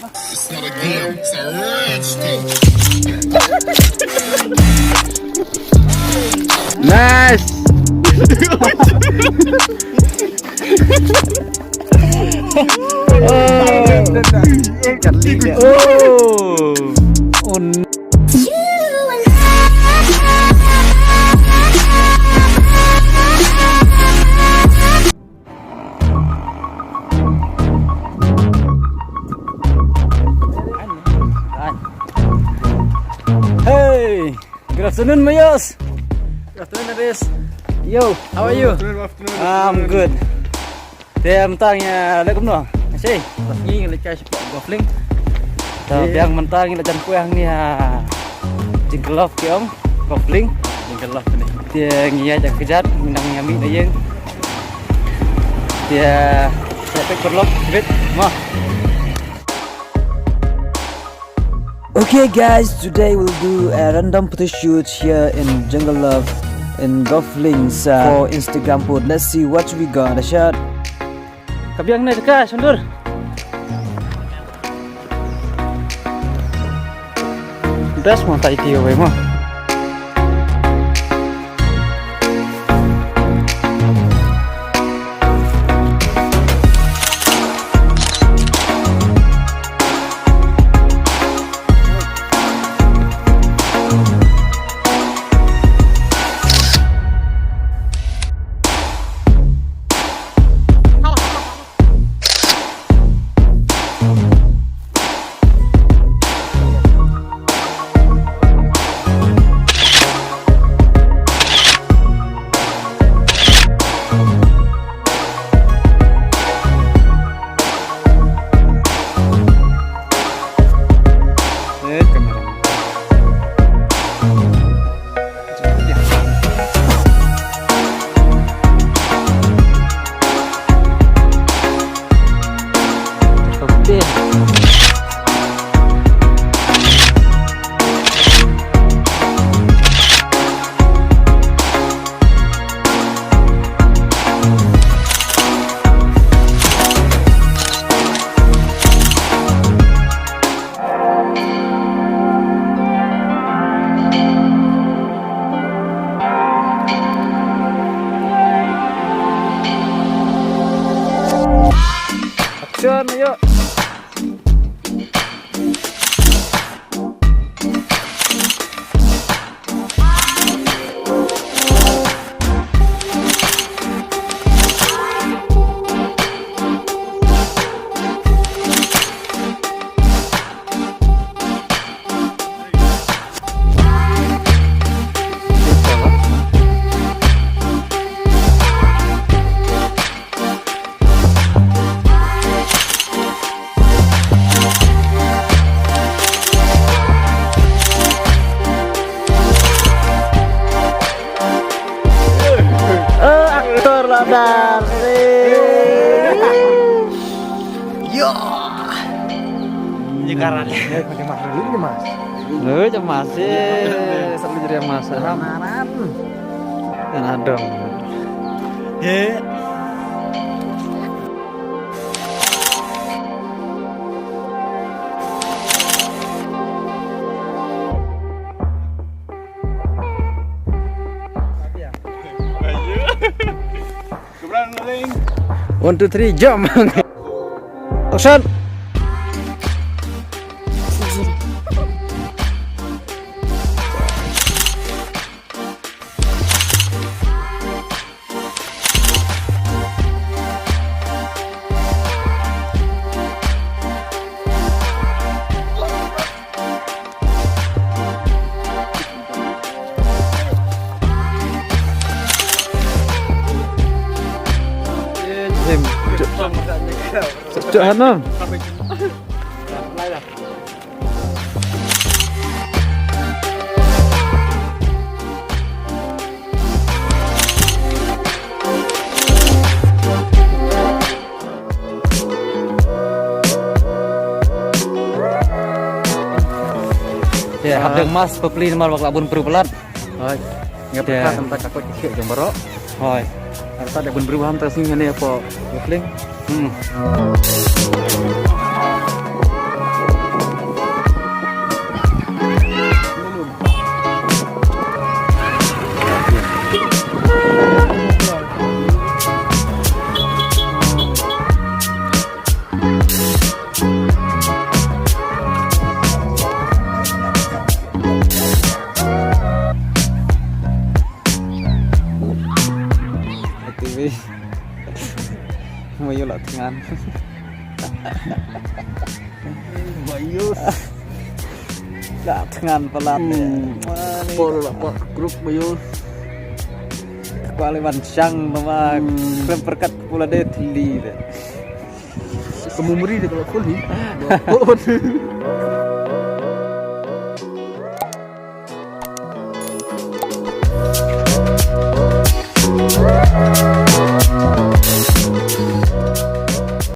It's not a game, it's a rich thing. Nice. Hey, good afternoon, Mayos. Good afternoon, Aris. Yo, how are you? I'm good. Thì mentang ya lấy cũng được. Sih, lagi ngelecah sport golfing. Tapi yang mentang ngelecah kuah ni jengkelop kiong golfing. Jengkelop ni. Dia ngia jak kejat minang nyami dayeng. Dia sampai perlok bit mah. Okay guys, today we'll do a random photo shoot here in Jungle Love in GOLFINK for Instagram post. Let's see what we got a shot. Kabiang na ka, sundur. Das mo tayo tiyo mo. Action, ayo. Ladar. Yo. Jikaran. Pakai mas dulu nih, Mas. Lu cemas sih. Sambil jadi mas. Ramaran. Dan adong. He. One, two, three, jump! Action! Cuk Hanum. Ya, hadang mas pepeli nomor wak labun perubalan. Hoi. Ngap ka tempat takut kecil jong baro. Hoi. Harta ada bun perubahan terus ngene apa? GOLFINK. Bayus. Gak dengan pelat ya. Pol lah pak grup bayus. Kualiman siang nama klem perkat pula deh teli deh. Semumri deh kalau full ni.